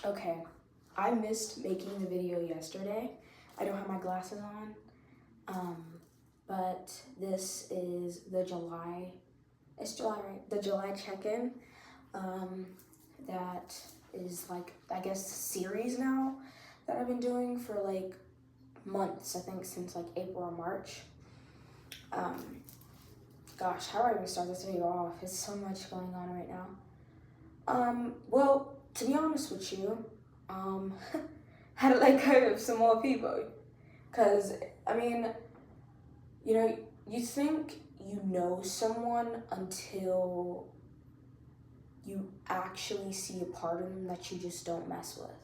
Okay, I missed making the video yesterday. I don't have my glasses on, but this is it's July, right? The July check-in, that is like, I guess, series now that I've been doing for like months, I think since like April or March. Gosh, how do I even start this video off? There's so much going on right now. Well, to be honest with you, had to let go of some more people. Because, I mean, you think you know someone until you actually see a part of them that you just don't mess with.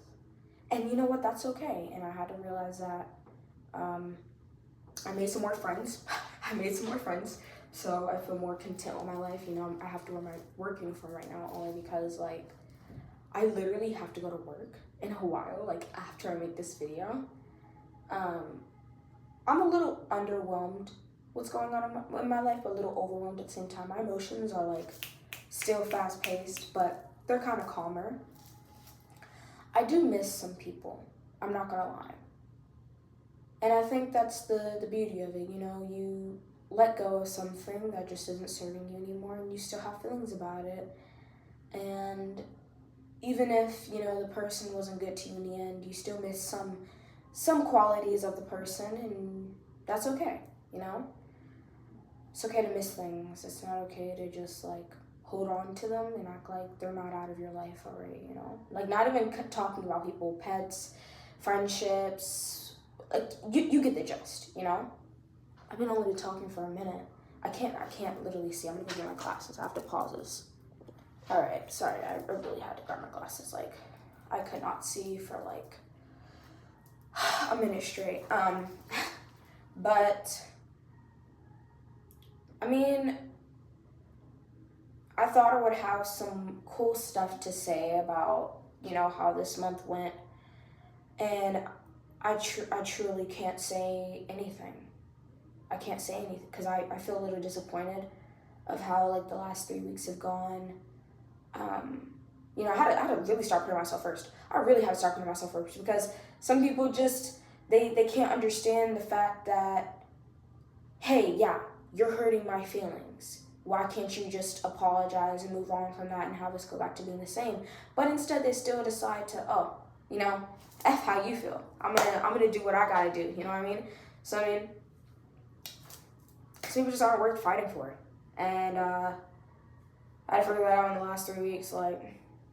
And you know what? That's okay. And I had to realize that I made some more friends. So I feel more content with my life. I have to wear my work uniform right now only because, like, I literally have to go to work in a while, like, after I make this video. I'm a little underwhelmed what's going on in my life, but a little overwhelmed at the same time. My emotions are, like, still fast-paced, but they're kind of calmer. I do miss some people. I'm not gonna lie. And I think that's the beauty of it, you let go of something that just isn't serving you anymore, and you still have feelings about it. And even if, the person wasn't good to you in the end, you still miss some qualities of the person, and that's okay, It's okay to miss things. It's not okay to just, like, hold on to them and act like they're not out of your life already, Like, not even talking about people, pets, friendships, like, you get the gist, I've been only talking for a minute. I can't literally see. I'm gonna get my glasses. I have to pause this. All right, sorry, I really had to grab my glasses. Like, I could not see for like a minute straight. But I mean, I thought I would have some cool stuff to say about, how this month went, and I truly can't say anything. I can't say anything because I feel a little disappointed of how, like, the last 3 weeks have gone. I had to really start putting myself first. I really had to start putting myself first because some people just, they can't understand the fact that, hey, yeah, you're hurting my feelings. Why can't you just apologize and move on from that and have us go back to being the same? But instead they still decide to, F how you feel. I'm gonna do what I gotta do, you know what I mean? So, I mean, some people just aren't worth fighting for. And I had to figure that out in the last 3 weeks, like,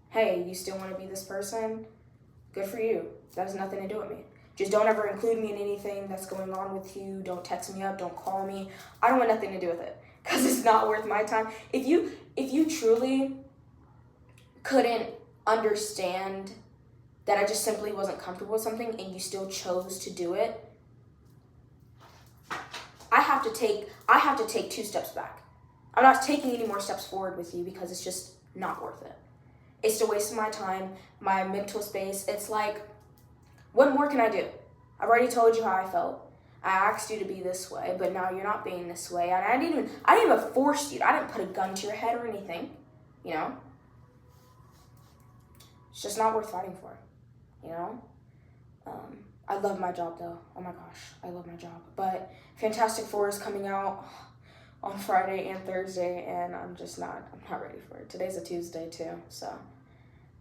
hey, you still want to be this person? Good for you. That has nothing to do with me. Just don't ever include me in anything that's going on with you. Don't text me up. Don't call me. I don't want nothing to do with it because it's not worth my time. If you truly couldn't understand that I just simply wasn't comfortable with something and you still chose to do it, I have to take 2 steps back. I'm not taking any more steps forward with you because it's just not worth it. It's a waste of my time, my mental space. It's like, what more can I do? I've already told you how I felt. I asked you to be this way, but now you're not being this way. And I didn't even force you. I didn't put a gun to your head or anything, It's just not worth fighting for, I love my job though. Oh my gosh, I love my job. But Fantastic Four is coming out on Friday and Thursday, and I'm not ready for it. Today's a Tuesday too, so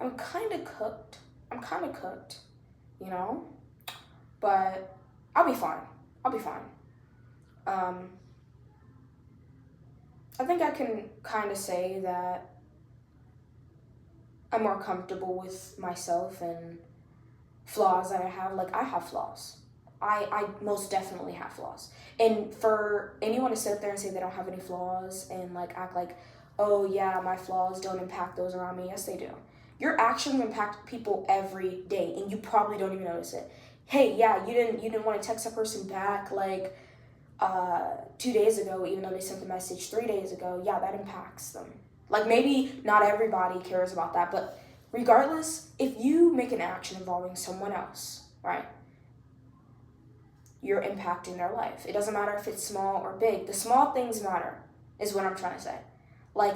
I'm kind of cooked, but I'll be fine. I think I can kind of say that I'm more comfortable with myself and flaws that I have. Like, I have flaws. I most definitely have flaws. And for anyone to sit there and say they don't have any flaws and, like, act like, oh yeah, my flaws don't impact those around me, yes they do. Your actions impact people every day and you probably don't even notice it. Hey, yeah, you didn't want to text a person back like 2 days ago, even though they sent the message 3 days ago. Yeah, that impacts them. Like, maybe not everybody cares about that, but regardless, if you make an action involving someone else, right, you're impacting their life. It doesn't matter if it's small or big. The small things matter, is what I'm trying to say. Like,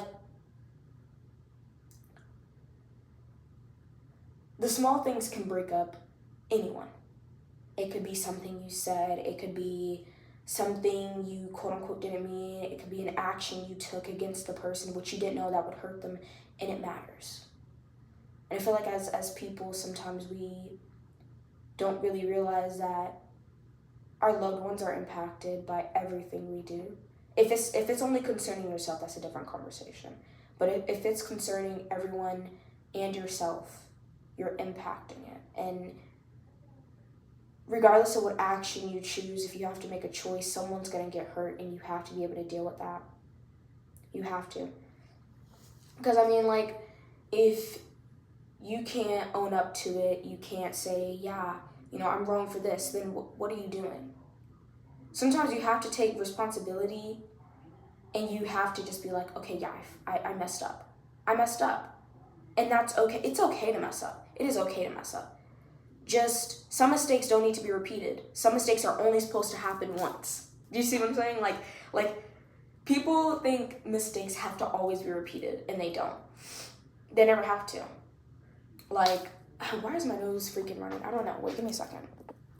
the small things can break up anyone. It could be something you said, it could be something you quote unquote didn't mean, it could be an action you took against the person which you didn't know that would hurt them, and it matters. And I feel like as people, sometimes we don't really realize that our loved ones are impacted by everything we do. If it's only concerning yourself, that's a different conversation. But if it's concerning everyone and yourself, you're impacting it. And regardless of what action you choose, if you have to make a choice, someone's going to get hurt, and you have to be able to deal with that. You have to. Because, I mean, like, if you can't own up to it, you can't say, yeah, you know, I'm wrong for this, then what are you doing? Sometimes you have to take responsibility, and you have to just be like, okay, yeah, I messed up. I messed up. And that's okay. It's okay to mess up. It is okay to mess up. Just, some mistakes don't need to be repeated. Some mistakes are only supposed to happen once. Do you see what I'm saying? Like people think mistakes have to always be repeated, and they don't. They never have to. Like, why is my nose freaking running? I don't know. Wait, give me a second.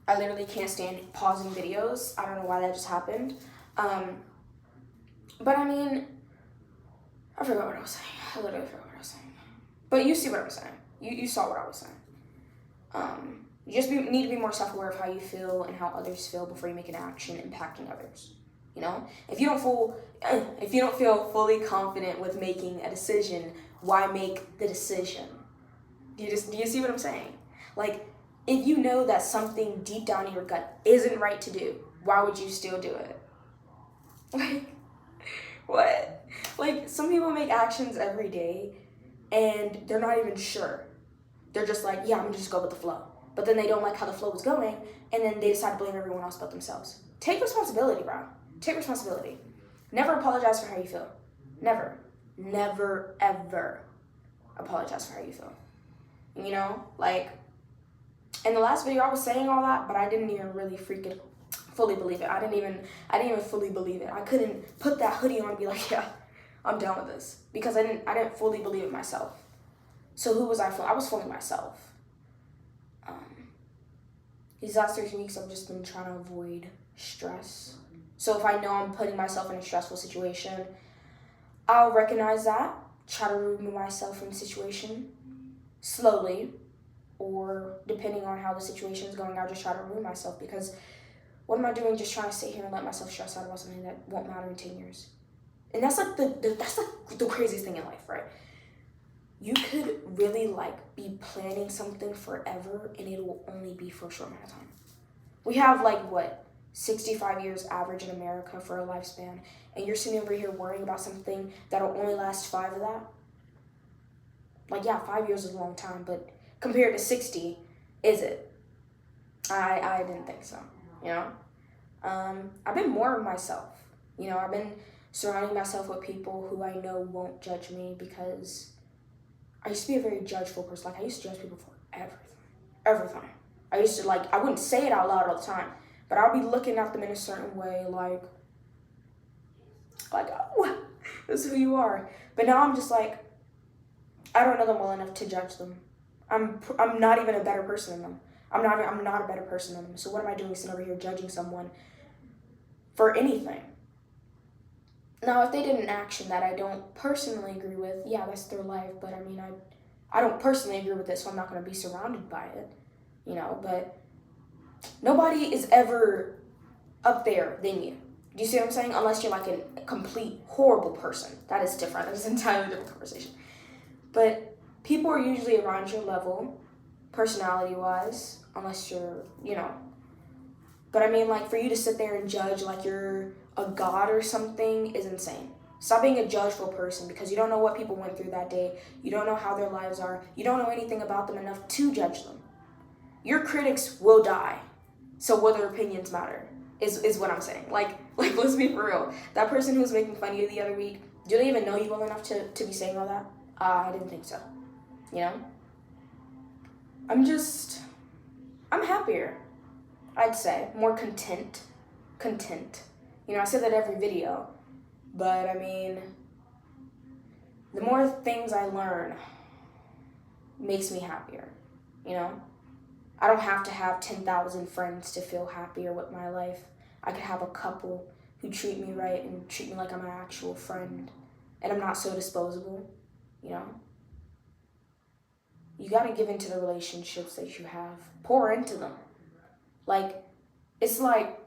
I literally can't stand pausing videos. I don't know why that just happened. But I mean, I forgot what I was saying. I literally forgot what I was saying. But you see what I was saying. You saw what I was saying. You just need to be more self-aware of how you feel and how others feel before you make an action impacting others. You know, if you don't feel fully confident with making a decision, why make the decision? Do you see what I'm saying? Like, if you know that something deep down in your gut isn't right to do, why would you still do it? Like, what? Like, some people make actions every day and they're not even sure. They're just like, yeah, I'm gonna just go with the flow. But then they don't like how the flow was going, and then they decide to blame everyone else but themselves. Take responsibility, bro. Take responsibility. Never apologize for how you feel. Never. Never, ever apologize for how you feel. You know, like, in the last video I was saying all that, but I didn't even really freaking fully believe it. I didn't even fully believe it. I couldn't put that hoodie on and be like, yeah, I'm done with this, because I didn't fully believe it myself. So who was I fooling? I was fooling myself. These last 13 weeks, I've just been trying to avoid stress. So if I know I'm putting myself in a stressful situation, I'll recognize that, try to remove myself from the situation slowly, or depending on how the situation is going, I'll just try to remove myself, because what am I doing just trying to sit here and let myself stress out about something that won't matter in 10 years? And that's like the craziest thing in life, right? You could really like be planning something forever, and it will only be for a short amount of time. We have like, what, 65 years average in America for a lifespan, and you're sitting over here worrying about something that'll only last 5 of that? Like, yeah, 5 years is a long time, but compared to 60, is it? I didn't think so, you know? I've been more of myself. You know, I've been surrounding myself with people who I know won't judge me, because I used to be a very judgeful person. Like, I used to judge people for everything. I used to, like, I wouldn't say it out loud all the time, but I'll be looking at them in a certain way, like, oh, this is who you are. But now I'm just like, I don't know them well enough to judge them. I'm not even a better person than them. I'm not a better person than them. So what am I doing sitting over here judging someone for anything? Now, if they did an action that I don't personally agree with, yeah, that's their life. But I mean, I don't personally agree with it, so I'm not going to be surrounded by it, you know. But nobody is ever up there than you. Do you see what I'm saying? Unless you're like a complete horrible person. That is different. That is an entirely different conversation. But people are usually around your level, personality-wise, unless you're, you know. But I mean, like, for you to sit there and judge like you're a god or something is insane. Stop being a judgeful person, because you don't know what people went through that day. You don't know how their lives are. You don't know anything about them enough to judge them. Your critics will die. So what their opinions matter is what I'm saying. Like let's be for real. That person who was making fun of you the other week, do they even know you well enough to be saying all that? I didn't think so. You know? I'm happier, I'd say. More content. You know, I say that every video, but I mean, the more things I learn makes me happier. you know? I don't have to have 10,000 friends to feel happier with my life. I could have a couple who treat me right and treat me like I'm an actual friend, and I'm not so disposable, you know? You gotta give into the relationships that you have. Pour into them. Like, it's like,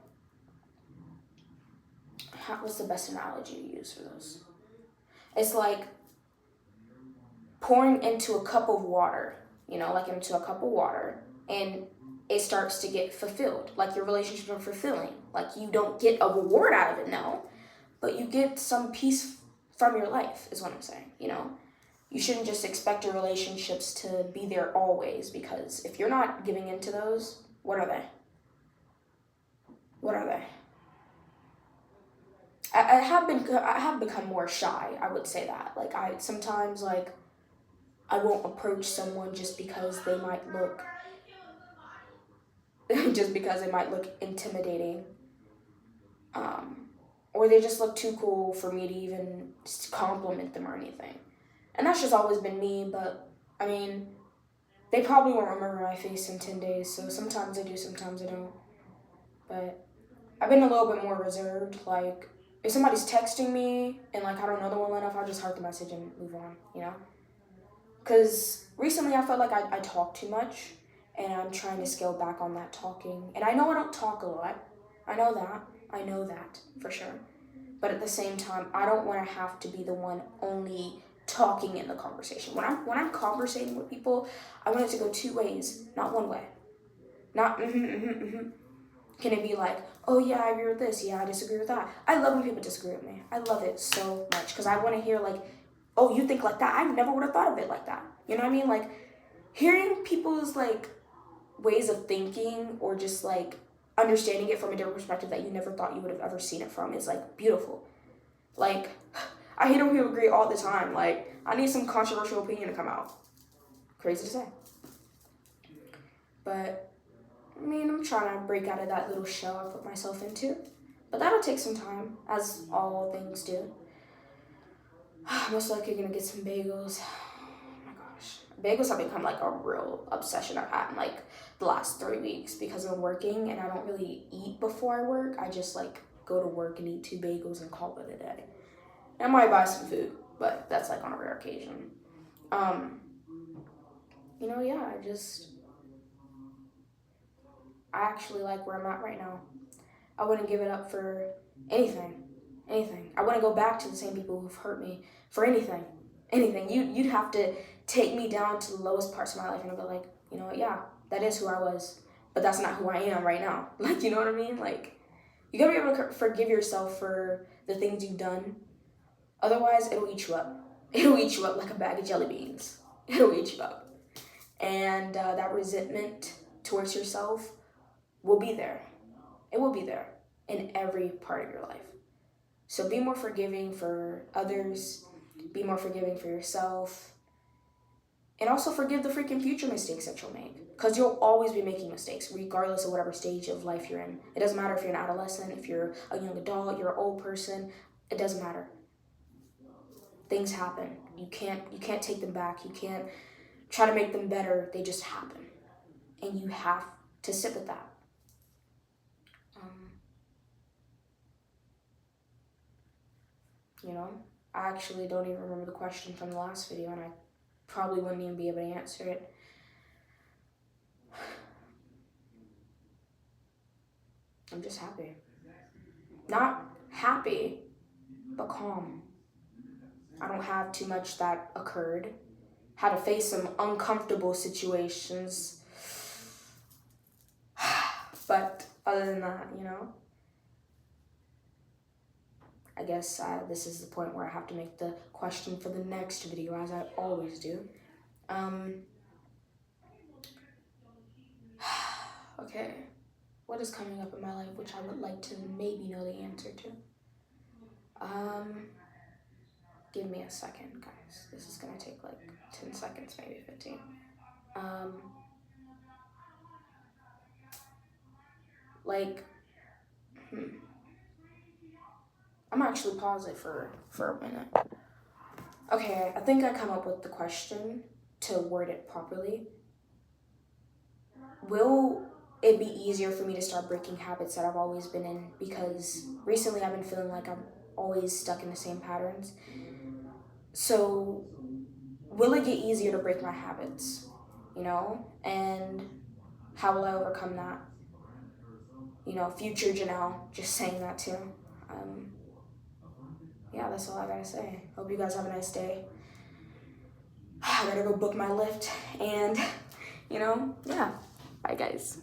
what's the best analogy to use for this? It's like pouring into a cup of water, you know, like into a cup of water, and it starts to get fulfilled. Like your relationships are fulfilling. Like you don't get a reward out of it, no, but you get some peace from your life, is what I'm saying, you know? You shouldn't just expect your relationships to be there always, because if you're not giving into those, what are they? What are they? I have become more shy, I would say that. Like I sometimes like I won't approach someone just because they might look intimidating. Or they just look too cool for me to even compliment them or anything. And that's just always been me, but I mean, they probably won't remember my face in 10 days, so sometimes I do, sometimes I don't. But I've been a little bit more reserved. Like, if somebody's texting me and, like, I don't know them well enough, I'll just heart the message and move on, you know? Because recently I felt like I talk too much, and I'm trying to scale back on that talking. And I know I don't talk a lot. I know that, for sure. But at the same time, I don't want to have to be the one only talking in the conversation. When I'm conversating with people, I want it to go two ways, not one way. Not Can it be like, oh yeah, I agree with this, yeah, I disagree with that. I love when people disagree with me. I love it so much because I want to hear like, oh, you think like that? I never would have thought of it like that. You know what I mean? Like hearing people's like ways of thinking or just like understanding it from a different perspective that you never thought you would have ever seen it from is like beautiful. Like I hate when people agree all the time. Like I need some controversial opinion to come out. Crazy to say. But I mean, I'm trying to break out of that little shell I put myself into. But that'll take some time, as all things do. Most likely gonna get some bagels. Oh my gosh. Bagels have become like a real obsession I've had in like the last 3 weeks because I'm working and I don't really eat before I work. I just like go to work and eat 2 bagels and call it a day. And I might buy some food, but that's like on a rare occasion. Yeah, I actually like where I'm at right now. I wouldn't give it up for anything. Anything. I wouldn't go back to the same people who've hurt me for anything. Anything. You'd have to take me down to the lowest parts of my life and I'd be like, you know what, yeah, that is who I was. But that's not who I am right now. Like, you know what I mean? Like, you gotta be able to forgive yourself for the things you've done. Otherwise, it'll eat you up. It'll eat you up like a bag of jelly beans. It'll eat you up. And that resentment towards yourself will be there. It will be there in every part of your life. So be more forgiving for others, be more forgiving for yourself, and also forgive the freaking future mistakes that you'll make. Because you'll always be making mistakes, regardless of whatever stage of life you're in. It doesn't matter if you're an adolescent, if you're a young adult, you're an old person. It doesn't matter. Things happen. You can't take them back. You can't try to make them better. They just happen. And you have to sit with that. I actually don't even remember the question from the last video, and I probably wouldn't even be able to answer it. I'm just happy. Not happy, but calm. I don't have too much that occurred. Had to face some uncomfortable situations. But other than that, I guess this is the point where I have to make the question for the next video, as I always do. Okay, what is coming up in my life which I would like to maybe know the answer to? Give me a second, guys. This is gonna take like 10 seconds, maybe 15. I'm actually pause it for a minute. Okay, I think I come up with the question to word it properly. will it be easier for me to start breaking habits that I've always been in? Because recently I've been feeling like I'm always stuck in the same patterns. So will it get easier to break my habits? You know? And how will I overcome that? You know, future Janelle just saying that too. Yeah, that's all I gotta say. Hope you guys have a nice day. I gotta go book my Lyft and, yeah. Bye, guys.